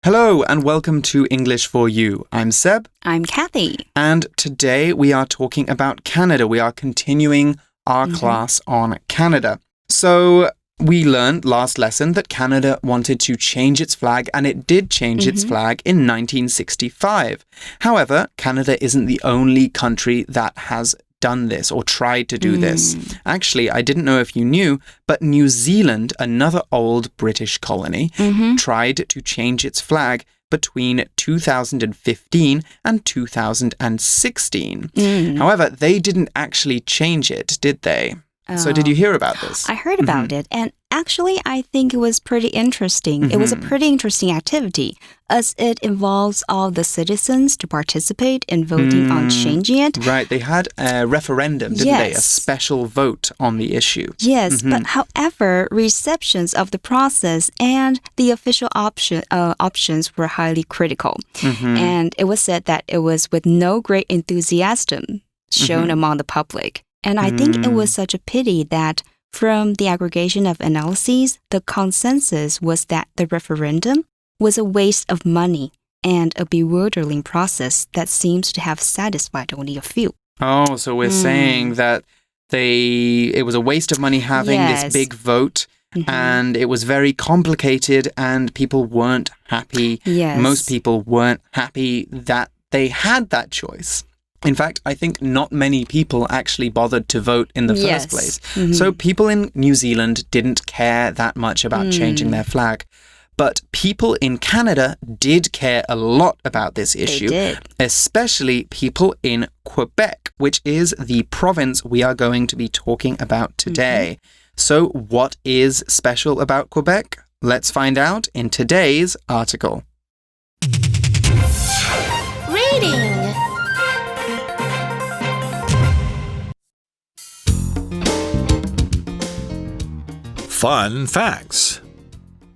Hello and welcome to English for You. I'm Seb. I'm Kathy. And today we are talking about Canada. We are continuing our class on Canada. So we learned last lesson that Canada wanted to change its flag, and it did change its flag in 1965. However, Canada isn't the only country that has done this or tried to do this. Actually, I didn't know if you knew, but New Zealand, another old British colony, tried to change its flag between 2015 and 2016. However, they didn't actually change it, did they? So did you hear about this? I heard about it, and actually I think it was pretty interesting. It was a pretty interesting activity, as it involves all the citizens to participate in voting on changing it. Right, they had a referendum, didn't they? A special vote on the issue. Yes, but however, receptions of the process and the official options were highly critical. And it was said that it was with no great enthusiasm shown among the public. And I think it was such a pity that from the aggregation of analyses, the consensus was that the referendum was a waste of money and a bewildering process that seems to have satisfied only a few. Oh, so we're saying that it was a waste of money having this big vote, and it was very complicated and people weren't happy. Most people weren't happy that they had that choice. In fact, I think not many people actually bothered to vote in the first place. So people in New Zealand didn't care that much about changing their flag. But people in Canada did care a lot about this issue, especially people in Quebec, which is the province we are going to be talking about today. So what is special about Quebec? Let's find out in today's article. Reading. Fun facts.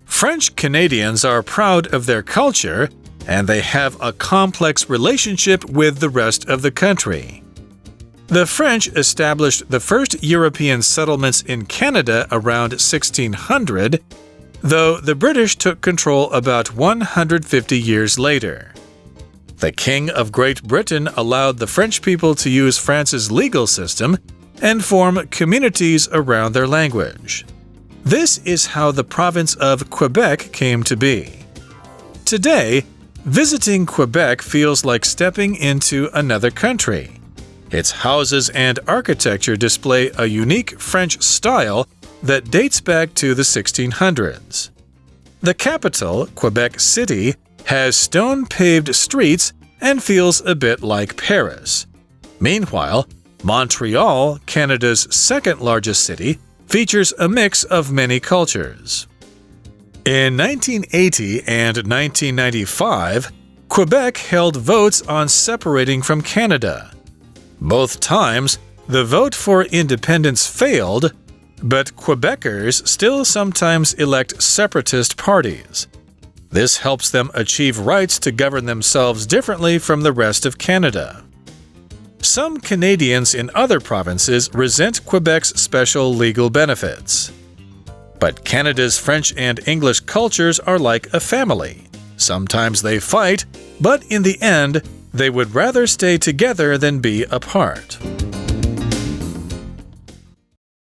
French Canadians are proud of their culture, and they have a complex relationship with the rest of the country. The French established the first European settlements in Canada around 1600, though the British took control about 150 years later. The King of Great Britain allowed the French people to use France's legal system and form communities around their language. This is how the province of Quebec came to be. Today, visiting Quebec feels like stepping into another country. Its houses and architecture display a unique French style that dates back to the 1600s. The capital, Quebec City, has stone-paved streets and feels a bit like Paris. Meanwhile, Montreal, Canada's second-largest city, features a mix of many cultures. In 1980 and 1995, Quebec held votes on separating from Canada. Both times, the vote for independence failed, but Quebecers still sometimes elect separatist parties. This helps them achieve rights to govern themselves differently from the rest of Canada. Some Canadians in other provinces resent Quebec's special legal benefits. But Canada's French and English cultures are like a family. Sometimes they fight, but in the end, they would rather stay together than be apart.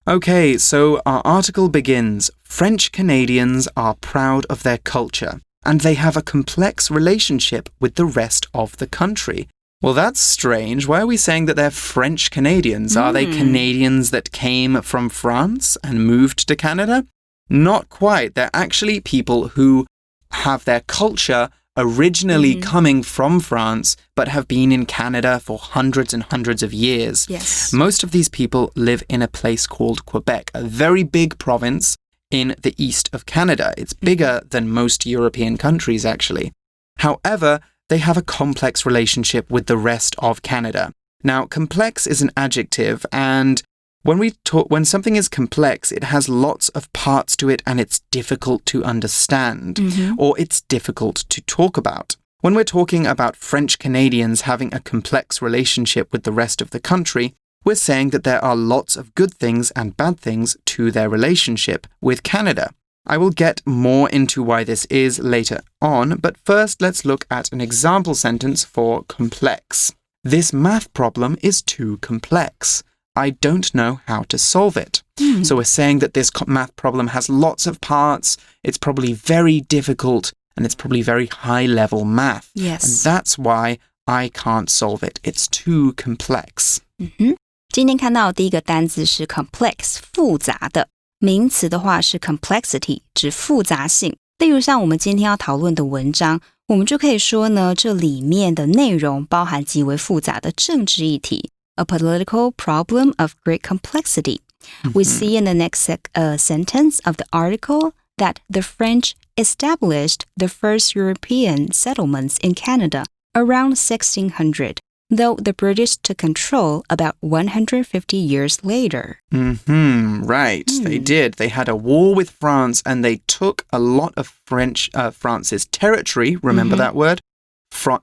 Okay, so our article begins. French Canadians are proud of their culture, and they have a complex relationship with the rest of the country. Well, that's strange. Why are we saying that they're French Canadians? Are they Canadians that came from France and moved to Canada? Not quite. They're actually people who have their culture originally coming from France, but have been in Canada for hundreds and hundreds of years. Most of these people live in a place called Quebec, a very big province in the east of Canada. It's bigger than most European countries, actually. However, they have a complex relationship with the rest of Canada. Now, complex is an adjective, and when something is complex, it has lots of parts to it and it's difficult to understand, or it's difficult to talk about. When we're talking about French Canadians having a complex relationship with the rest of the country, we're saying that there are lots of good things and bad things to their relationship with Canada. I will get more into why this is later on, but first let's look at an example sentence for complex. This math problem is too complex. I don't know how to solve it. So we're saying that this math problem has lots of parts, it's probably very difficult, and it's probably very high-level math. Yes. And that's why I can't solve it. It's too complex. 今天看到的第一个单字是 complex, 复杂的。名词的话是 complexity, 指复杂性。例如像我们今天要讨论的文章，我们就可以说呢，这里面的内容包含极为复杂的政治议题。A political problem of great complexity. We see in the next sentence of the article that the French established the first European settlements in Canada around 1600, though the British took control about 150 years later. Right, they did. They had a war with France and they took a lot of France's territory, remember that word?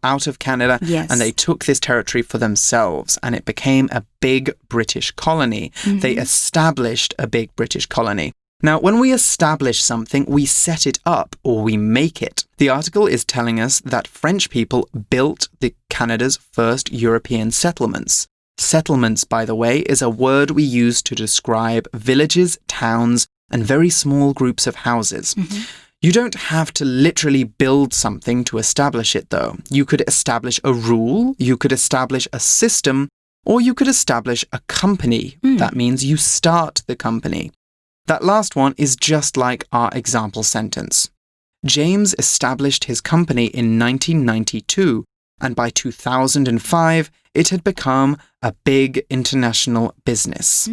Out of Canada, yes. And they took this territory for themselves and it became a big British colony. They established a big British colony. Now, when we establish something, we set it up or we make it. The article is telling us that French people built Canada's first European settlements. Settlements, by the way, is a word we use to describe villages, towns, and very small groups of houses. You don't have to literally build something to establish it, though. You could establish a rule, you could establish a system, or you could establish a company. That means you start the company. That last one is just like our example sentence. James established his company in 1992, and by 2005, it had become a big international business.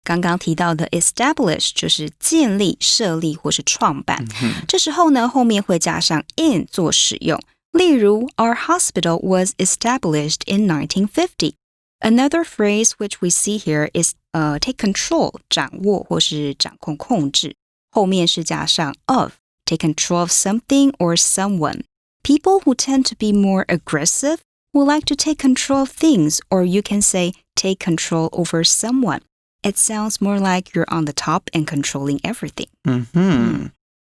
刚刚提到的 establish 就是建立、设立或是创办。这时候呢，后面会加上 in 做使用。例如 Our hospital was established in 1950. Another phrase which we see here is take control, 掌握或是掌控控制。后面是加上 of, take control of something or someone. People who tend to be more aggressive will like to take control of things, or you can say take control over someone. It sounds more like you're on the top and controlling everything.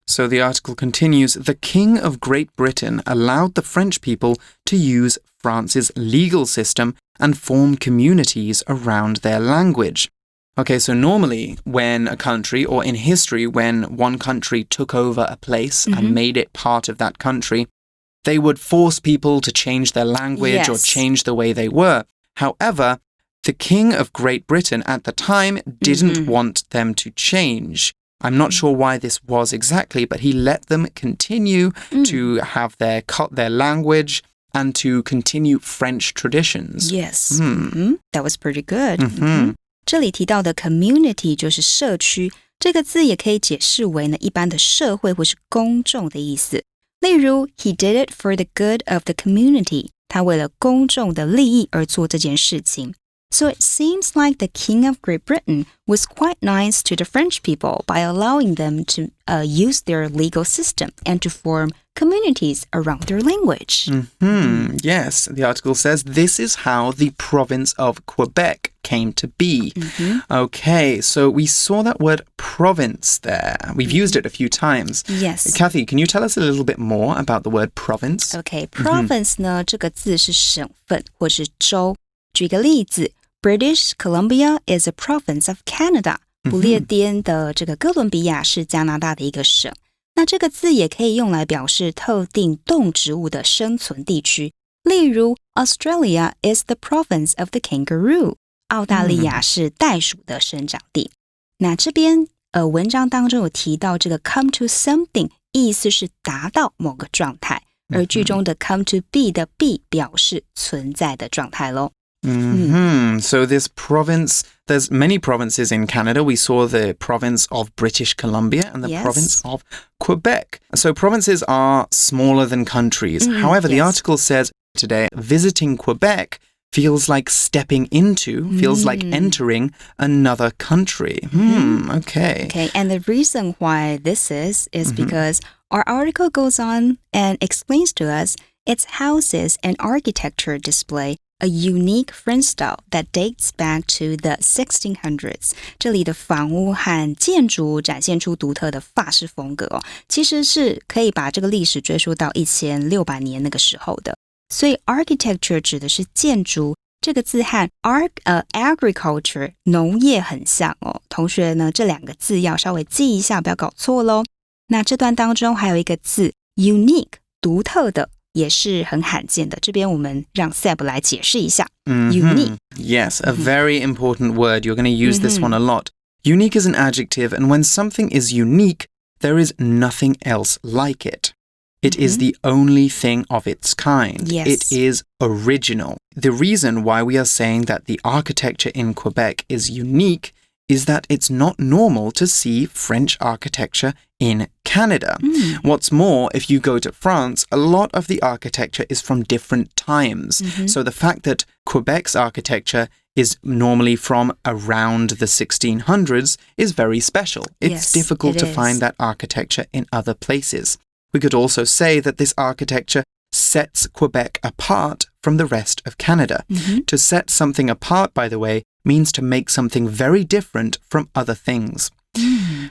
So the article continues, the King of Great Britain allowed the French people to use France's legal system and form communities around their language. Okay, so normally when a country, or in history, when one country took over a place and made it part of that country, they would force people to change their language or change the way they were. However, the King of Great Britain at the time didn't want them to change. I'm not sure why this was exactly, but he let them continue to have their language and to continue French traditions. Yes, that was pretty good. 这里提到的 community 就是社区，这个字也可以解释为呢一般的社会或是公众的意思。例如 He did it for the good of the community. 他为了公众的利益而做这件事情。So it seems like the King of Great Britain was quite nice to the French people by allowing them to use their legal system and to form communities around their language. Yes, the article says this is how the province of Quebec came to be. Okay, so we saw that word province there. We've used it a few times. Yes. Kathy, can you tell us a little bit more about the word province? Okay, province 呢，这个字是省份或是州。举个例子 British Columbia is a province of Canada. 不列颠的这个哥伦比亚是加拿大的一个省。那这个字也可以用来表示特定动植物的生存地区。例如 Australia is the province of the kangaroo. 澳大利亚是袋鼠的生长地。那这边文章当中有提到这个 come to something 意思是达到某个状态，而句中的 come to be 的 be 表示存在的状态咯。So this province, there's many provinces in Canada. We saw the province of British Columbia and the province of Quebec. So provinces are smaller than countries. However, the article says today, visiting Quebec feels like stepping into, feels like entering another country. Okay. Okay, and the reason why this is because our article goes on and explains to us its houses and architecture display a unique French style that dates back to the 1600s. 这里的房屋和建筑展现出独特的法式风格哦，其实是可以把这个历史追溯到1600年那个时候的。所以 architecture 指的是建筑，这个字和 agriculture 农业很像哦。同学呢，这两个字要稍微记一下，不要搞错咯。那这段当中还有一个字 unique 独特的，也是很罕见的，这边我们让 Seb 来解释一下。Unique. Yes, a very important word. You're going to use this one a lot. Unique is an adjective, and when something is unique, there is nothing else like it. It is the only thing of its kind. Yes. It is original. The reason why we are saying that the architecture in Quebec is unique is that it's not normal to see French architecture in Canada. What's more, if you go to France, a lot of the architecture is from different times. So the fact that Quebec's architecture is normally from around the 1600s is very special. It's difficult to find that architecture in other places. We could also say that this architecture sets Quebec apart from the rest of Canada. To set something apart, by the way, means to make something very different from other things.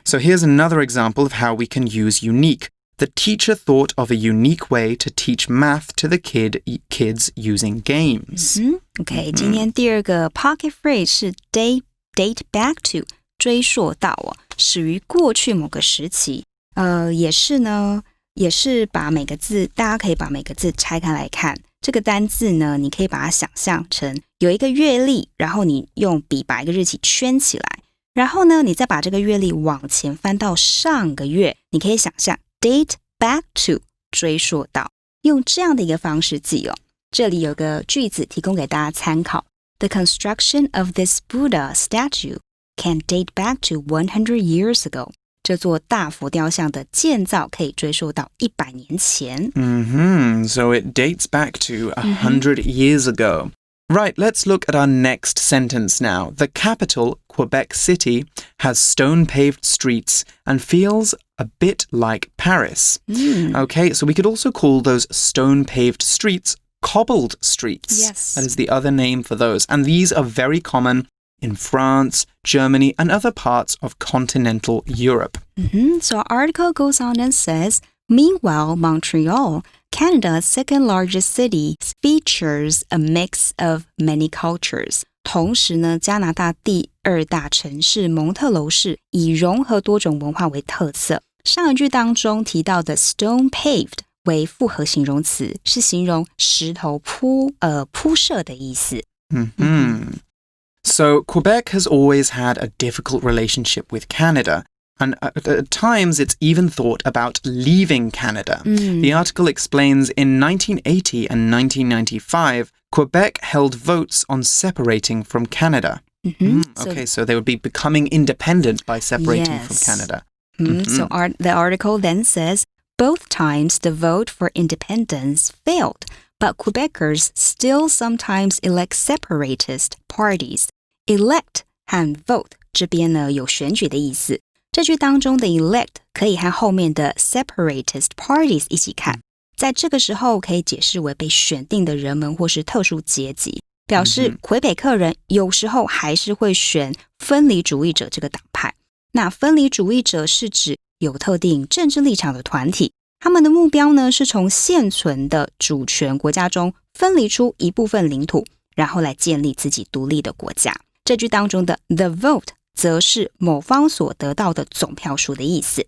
So here's another example of how we can use unique. The teacher thought of a unique way to teach math to the kids using games. OK, 今天第二个 pocket phrase 是 date back to 追溯到哦，始于过去某个时期。也是把每个字，大家可以把每个字拆开来看。这个单字呢，你可以把它想象成有一个月历，然后你用笔把一个日期圈起来，然后呢，你再把这个月历往前翻到上个月，你可以想象 date back to 追溯到，用这样的一个方式记哦。这里有个句子提供给大家参考 ：The construction of this Buddha statue can date back to 100 years ago. 这座大佛雕像的建造可以追溯到100年前。So it dates back to 100 years ago. Right, let's look at our next sentence now. The capital, Quebec City, has stone-paved streets and feels a bit like Paris. Okay, so we could also call those stone-paved streets cobbled streets. Yes. That is the other name for those. And these are very common in France, Germany, and other parts of continental Europe. So our article goes on and says, meanwhile, Montreal, Canada's second largest city, features a mix of many cultures. 同时呢，加拿大第二大城市蒙特楼市以融合多种文化为特色。上一句当中提到的 stone paved 为复合形容词，是形容石头铺设的意思。So Quebec has always had a difficult relationship with Canada, and at times it's even thought about leaving Canada. The article explains in 1980 and 1995, Quebec held votes on separating from Canada. Okay, so they would be becoming independent by separating from Canada. So the article then says, both times the vote for independence failed, but Quebecers still sometimes elect separatist parties. Elect 和 vote 这边呢有选举的意思。这句当中的 elect 可以和后面的 separatist parties 一起看，在这个时候可以解释为被选定的人们或是特殊阶级，表示魁北克人有时候还是会选分离主义者这个党派。那分离主义者是指有特定政治立场的团体，他们的目标呢是从现存的主权国家中分离出一部分领土，然后来建立自己独立的国家。这句当中的 the vote 则是某方所得到的总票数的意思。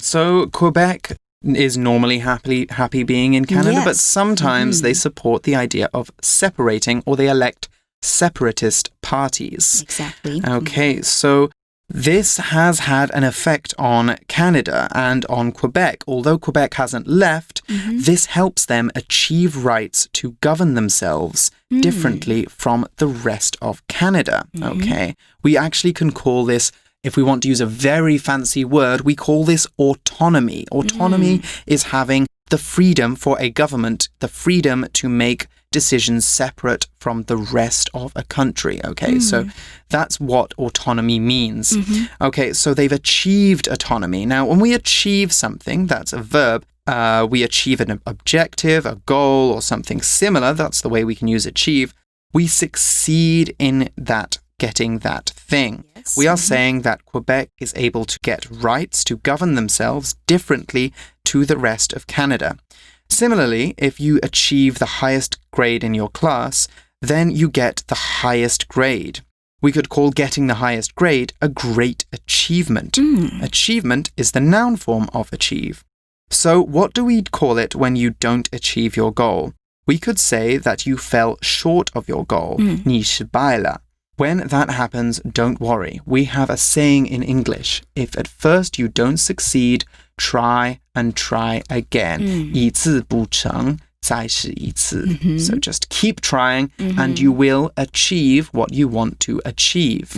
So Quebec is normally happy being in Canada, but sometimes they support the idea of separating, or they elect separatist parties. Exactly. Okay, so this has had an effect on Canada and on Quebec. Although Quebec hasn't left, this helps them achieve rights to govern themselves differently from the rest of Canada. Okay, we actually can call this, if we want to use a very fancy word, we call this autonomy. Autonomy is having the freedom for a government, the freedom to make decisions separate from the rest of a country. Okay, so that's what autonomy means. Okay, so they've achieved autonomy. Now, when we achieve something, that's a verb, we achieve an objective, a goal, or something similar, that's the way we can use achieve, we succeed in getting that thing. Yes. We are saying that Quebec is able to get rights to govern themselves differently to the rest of Canada. Similarly, if you achieve the highest grade in your class, then you get the highest grade. We could call getting the highest grade a great achievement. Achievement is the noun form of achieve. So what do we call it when you don't achieve your goal? We could say that you fell short of your goal. 你失败了. When that happens, don't worry. We have a saying in English. If at first you don't succeed, try and try again. 一次不成，再试一次. So just keep trying and you will achieve what you want to achieve.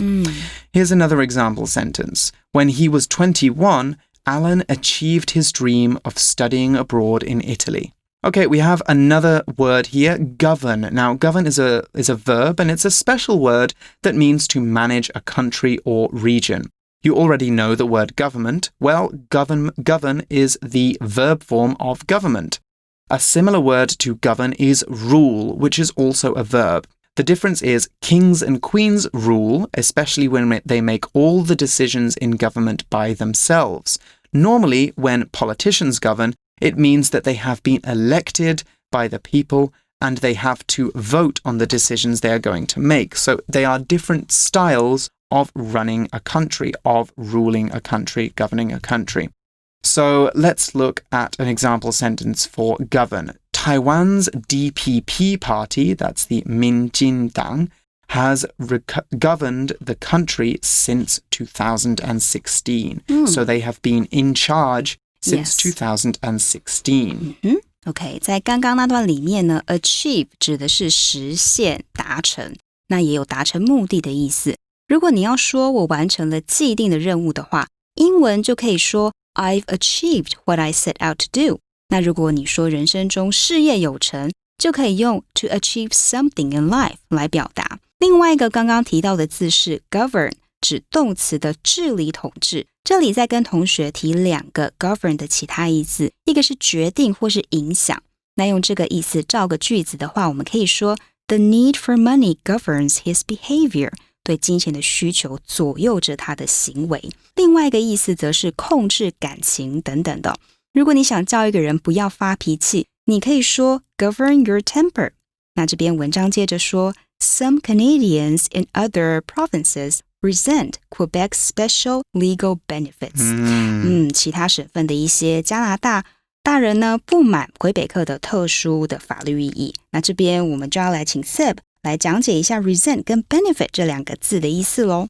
Here's another example sentence. When he was 21, Alan achieved his dream of studying abroad in Italy. Okay, we have another word here, govern. Now, govern is a verb, and it's a special word that means to manage a country or region. You already know the word government. Well, govern is the verb form of government. A similar word to govern is rule, which is also a verb. The difference is kings and queens rule, especially when they make all the decisions in government by themselves. Normally, when politicians govern, it means that they have been elected by the people and they have to vote on the decisions they are going to make. So they are different styles of running a country, of ruling a country, governing a country. So let's look at an example sentence for govern. Taiwan's DPP party, that's the Minjindang, has governed the country since 2016. So they have been in charge since 2016. OK, 在刚刚那段里面呢 achieve 指的是实现达成，那也有达成目的的意思。如果你要说我完成了既定的任务的话，英文就可以说 I've achieved what I set out to do。那如果你说人生中事业有成，就可以用 to achieve something in life 来表达。另外一个刚刚提到的字是 govern， 指动词的治理统治。这里再跟同学提两个 govern 的其他意思，一个是决定或是影响。那用这个意思造个句子的话，我们可以说 The need for money governs his behavior。对金钱的需求左右着他的行为。另外一个意思则是控制感情等等的。如果你想叫一个人不要发脾气，你可以说 govern your temper。那这边文章接着说 Some Canadians in other provinces resent Quebec's special legal benefits。其他省份的一些加拿大大人呢不满魁北克的特殊的法律意义。那这边我们就要来请 Seb 来讲解一下 resent 跟 benefit 这两个字的意思咯。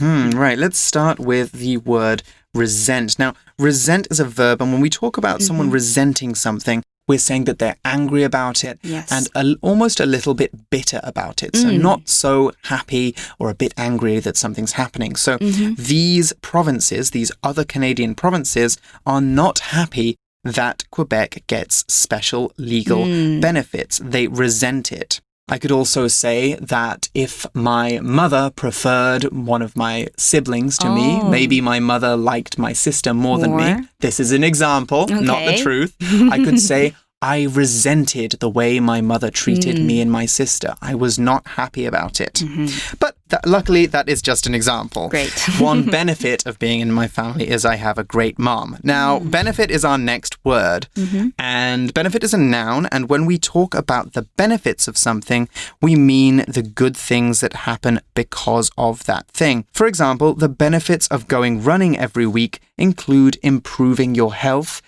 Right, let's start with the word resent. Now, resent is a verb, and when we talk about someone resenting something, we're saying that they're angry about it and almost a little bit bitter about it. So not so happy or a bit angry that something's happening. So these provinces, these other Canadian provinces, are not happy that Quebec gets special legal benefits. They resent it. I could also say that if my mother preferred one of my siblings to me, maybe my mother liked my sister more than me. This is an example, not the truth. I could say, I resented the way my mother treated me and my sister. I was not happy about it. But luckily, that is just an example. Great. One benefit of being in my family is I have a great mom. Now, benefit is our next word. And benefit is a noun. And when we talk about the benefits of something, we mean the good things that happen because of that thing. For example, the benefits of going running every week include improving your health,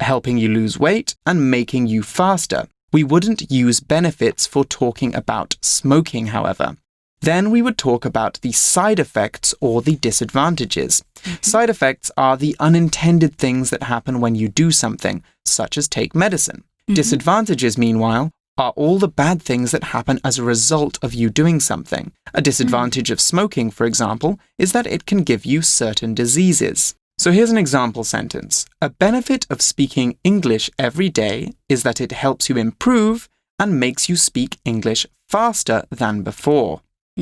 helping you lose weight, and making you faster. We wouldn't use benefits for talking about smoking, however. Then we would talk about the side effects or the disadvantages. Side effects are the unintended things that happen when you do something, such as take medicine. Disadvantages, meanwhile, are all the bad things that happen as a result of you doing something. A disadvantage of smoking, for example, is that it can give you certain diseases. So here's an example sentence. A benefit of speaking English every day is that it helps you improve and makes you speak English faster than before.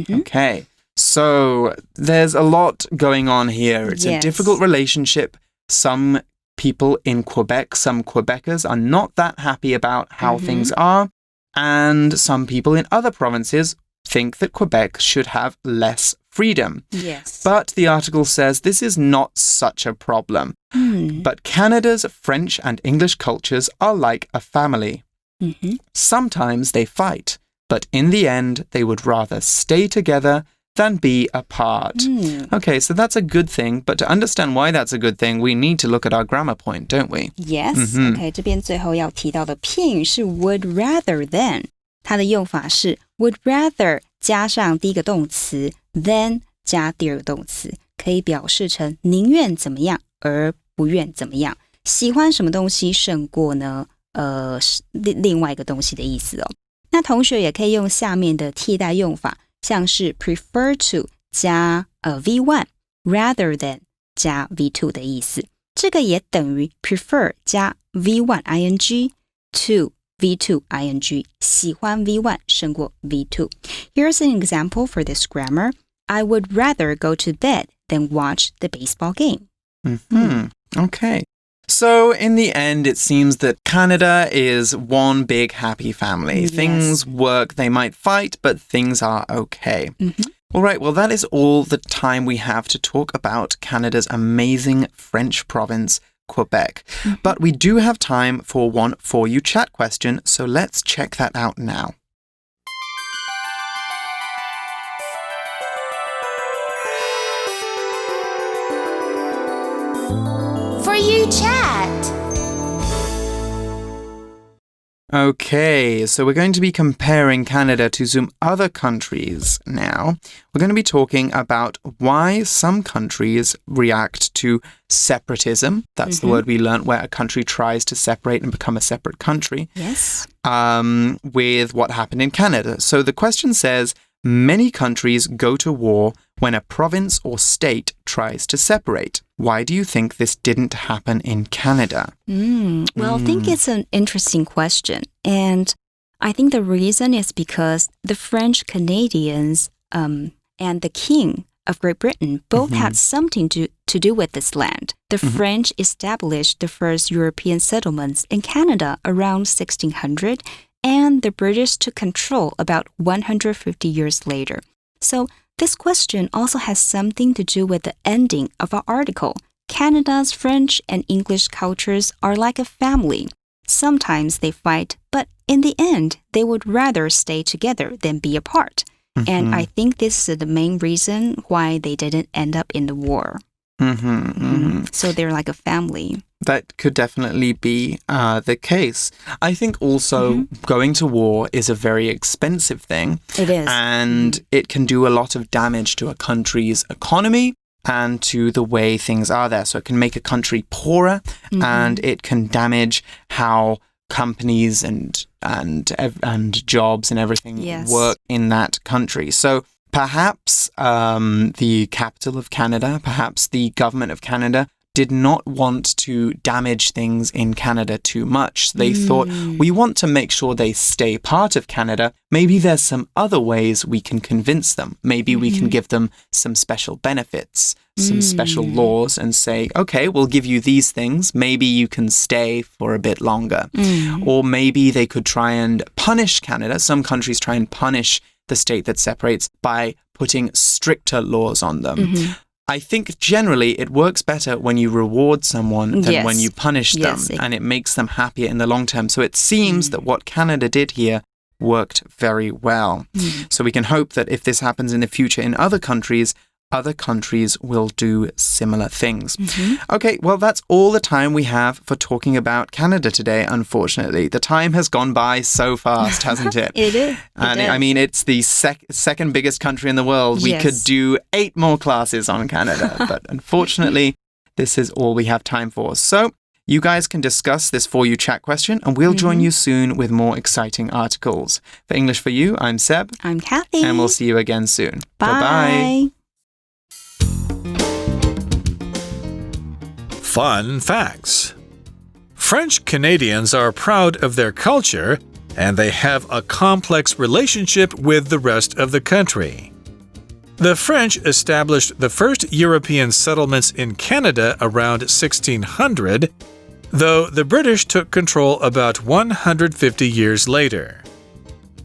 Okay, so there's a lot going on here. It's a difficult relationship. Some people in Quebec, some Quebecers are not that happy about how things are, and some people in other provinces think that Quebec should have less freedom. Yes. But the article says this is not such a problem. But Canada's French and English cultures are like a family. Sometimes they fight, but in the end, they would rather stay together than be apart. Okay, so that's a good thing, but to understand why that's a good thing, we need to look at our grammar point, don't we? Yes. Okay, 这边最后要提到的片语是 would rather than， 它的用法是 would rather 加上第一个动词 than 加第二个动词，可以表示成宁愿怎么样而不愿怎么样，喜欢什么东西胜过呢另外一个东西的意思哦。那同学也可以用下面的替代用法，像是 prefer to 加V1 rather than 加 V2 的意思，这个也等于 prefer 加 V1 ing to V2 ing， 喜欢 V1 胜过 V2。 Here's an example for this grammar. I would rather go to bed than watch the baseball game. Okay. So in the end, it seems that Canada is one big happy family. Yes. Things work, they might fight, but things are okay. All right, well, that is all the time we have to talk about Canada's amazing French province, Quebec. But we do have time for one For You Chat question, so let's check that out now. For You Chat. Okay, so we're going to be comparing Canada to some other countries now. We're going to be talking about why some countries react to separatism. That's the word we learned, where a country tries to separate and become a separate country. Yes. With what happened in Canada. So the question says, many countries go to war when a province or state tries to separate. Why do you think this didn't happen in Canada? Well, I think it's an interesting question. And I think the reason is because the French Canadians and the King of Great Britain both had something to do with this land. The French established the first European settlements in Canada around 1600, and the British took control about 150 years later. So this question also has something to do with the ending of our article. Canada's French and English cultures are like a family. Sometimes they fight, but in the end, they would rather stay together than be apart. And I think this is the main reason why they didn't end up in the war. So they're like a family. That could definitely be the case. I think also going to war is a very expensive thing. It is. And it can do a lot of damage to a country's economy and to the way things are there. So it can make a country poorer and it can damage how companies and jobs and everything work in that country. So perhaps the capital of Canada, perhaps the government of Canada did not want to damage things in Canada too much. They thought, we want to make sure they stay part of Canada. Maybe there's some other ways we can convince them. Maybe we can give them some special benefits, some special laws and say, okay, we'll give you these things. Maybe you can stay for a bit longer. Or maybe they could try and punish Canada. Some countries try and punish the state that separates by putting stricter laws on them. I think generally it works better when you reward someone than when you punish them, and it makes them happier in the long term. So it seems that what Canada did here worked very well. So we can hope that if this happens in the future in other countries will do similar things. Okay, well, that's all the time we have for talking about Canada today, unfortunately. The time has gone by so fast, hasn't it? It is. And I mean, it's the second biggest country in the world. We could do 8 more classes on Canada, but unfortunately, this is all we have time for. So you guys can discuss this For You Chat question, and we'll join you soon with more exciting articles. For English for You, I'm Seb. I'm Kathy. And we'll see you again soon. Bye. Bye-bye. Fun facts. French Canadians are proud of their culture, and they have a complex relationship with the rest of the country. The French established the first European settlements in Canada around 1600, though the British took control about 150 years later.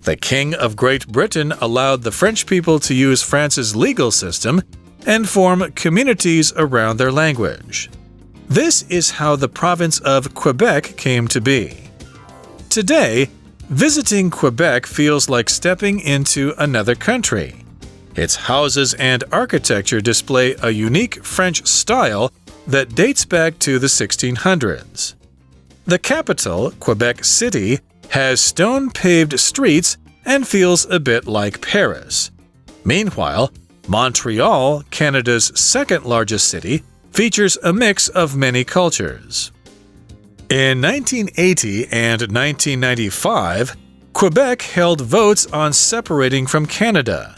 The King of Great Britain allowed the French people to use France's legal system and form communities around their language. This is how the province of Quebec came to be. Today, visiting Quebec feels like stepping into another country. Its houses and architecture display a unique French style that dates back to the 1600s. The capital, Quebec City, has stone-paved streets and feels a bit like Paris. Meanwhile, Montreal, Canada's second-largest city, features a mix of many cultures. In 1980 and 1995, Quebec held votes on separating from Canada.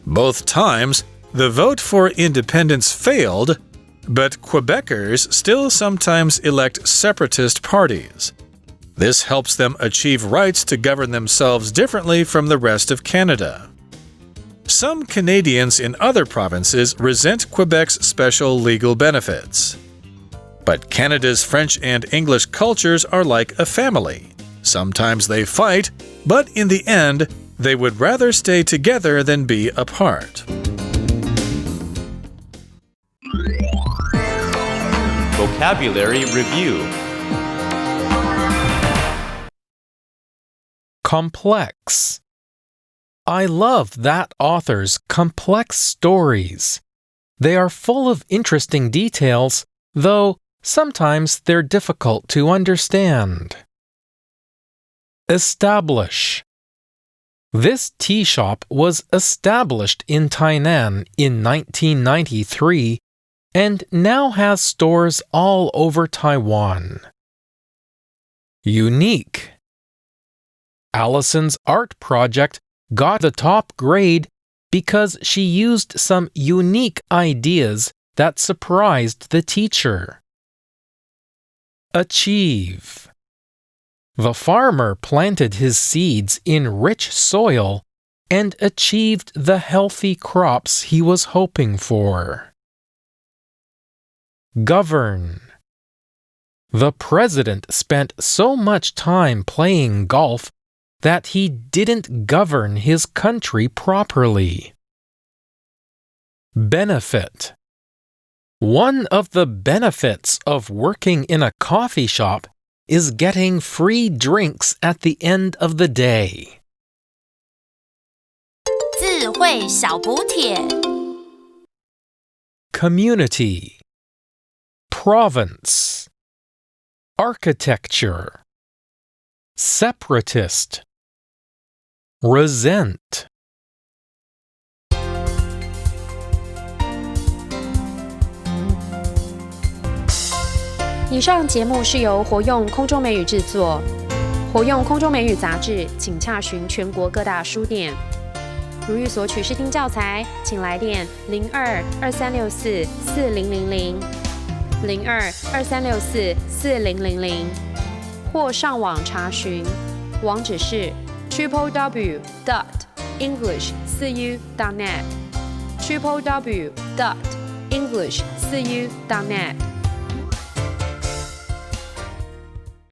Both times, the vote for independence failed, but Quebecers still sometimes elect separatist parties. This helps them achieve rights to govern themselves differently from the rest of Canada. Some Canadians in other provinces resent Quebec's special legal benefits. But Canada's French and English cultures are like a family. Sometimes they fight, but in the end, they would rather stay together than be apart. Vocabulary Review. Complex. I love that author's complex stories. They are full of interesting details, though sometimes they're difficult to understand. Establish. This tea shop was established in Tainan in 1993 and now has stores all over Taiwan. Unique. Allison's art project got the top grade because she used some unique ideas that surprised the teacher. Achieve. The farmer planted his seeds in rich soil and achieved the healthy crops he was hoping for. Govern. The president spent so much time playing golf that he didn't govern his country properly. Benefit. One of the benefits of working in a coffee shop is getting free drinks at the end of the day. 智慧小补帖 Community. Province. Architecture. Separatist. Resent. 以上节目是由活用空中美语制作，活用空中美语杂志，请洽询全国各大书店。如欲索取试听教材，请来电02-2364-4000 02-2364-4000，或上网查询，网址是 www.english4u.net www.english4u.net